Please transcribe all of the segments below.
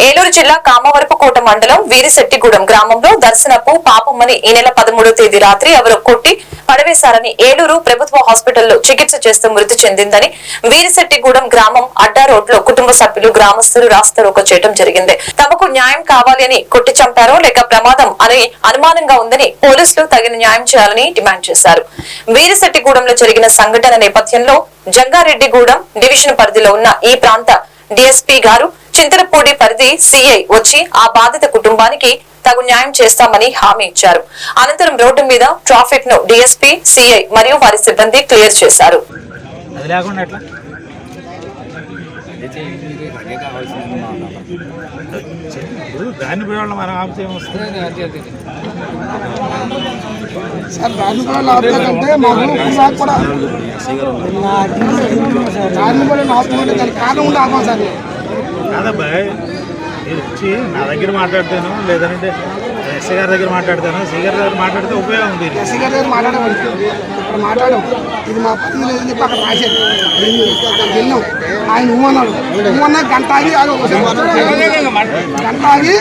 ఏలూరు జిల్లా కామవరపుకోట మండలం వీరిశెట్టిగూడెం గ్రామంలో దర్శనపు పాపమ్మని ఈ నెల 13వ తేదీ రాత్రి ఎవరో కొట్టి పడవేశారని ఏలూరు ప్రభుత్వ హాస్పిటల్లో చికిత్స చేస్తూ మృతి చెందిందని వీరిశెట్టిగూడెం గ్రామం అడ్డా రోడ్లో కుటుంబ సభ్యులు గ్రామస్తులు రాస్తారోకో చేయడం జరిగింది. తమకు న్యాయం కావాలి అని కొట్టి చంపారో లేక ప్రమాదం అని అనుమానంగా ఉందని పోలీసులు తగిన న్యాయం చేయాలని డిమాండ్ చేశారు. వీరిశెట్టిగూడెంలో జరిగిన సంఘటన నేపథ్యంలో జంగారెడ్డిగూడెం డివిజన్ పరిధిలో ఉన్న ఈ ప్రాంత డీఎస్పీ గారు చింతలపూడి పరిధి సిఐ వచ్చి ఆ బాధిత కుటుంబానికి తగు న్యాయం చేస్తామని హామీ ఇచ్చారు. అనంతరం రోడ్డు మీద ట్రాఫిక్ ను డీఎస్పీ సిఐ మరియు వారి సిబ్బంది క్లియర్ చేశారు. కాదబ్బాయి నేను వచ్చి నా దగ్గర మాట్లాడతాను, లేదంటే ఎస్ఐ గారి దగ్గర మాట్లాడతాను. ఎస్ఐ గారి దగ్గర మాట్లాడితే ఉపయోగం ఉంది. ఎస్ఐ గారి దగ్గర ఇక్కడ మాట్లాడాం, ఇది మా పద్ధతి లేదని చెప్పి అక్కడ రాశాడు. వెళ్ళాం, ఆయన ఊమన్నా గంట ఆగి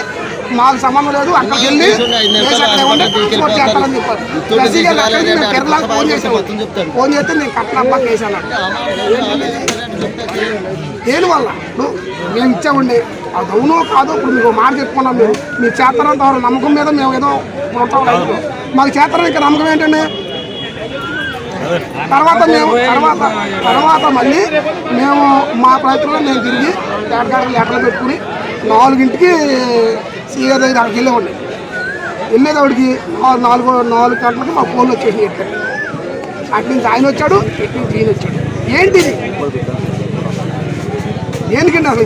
మాకు సంబంధం లేదు, అక్కడికి వెళ్ళి చేస్తానని చెప్పారు. ఎస్ఐ గారు అక్కడికి మేము కేరళకు ఫోన్ చేస్తే నేను కట్టనబ్బా కేసు అన్నాడు. దేనివల్ల ఇప్పుడు మేము ఇచ్చామండి, అది అవునో కాదో ఇప్పుడు మీకు మాట చెప్పుకున్నాం. మీరు చేస్తారంత నమ్మకం మీద మేము ఏదో మాకు చేస్తారని ఇంకా నమ్మకం ఏంటండి. తర్వాత మళ్ళీ మేము మా ప్రయత్నంలో మేము తిరిగి ఏటగారు లెటర్లు పెట్టుకుని 4ంటికి సీఏ దగ్గర అక్కడికి వెళ్ళేవాడిని. వెళ్ళేవాడికి 4 గంటలకు మా ఫోన్లు వచ్చేసి ఎట్టాడు. అటు నుంచి ఆయన వచ్చాడు, ఇటు నుంచి ఈయన వచ్చాడు. ఏంటిది దేనికండి అసలు?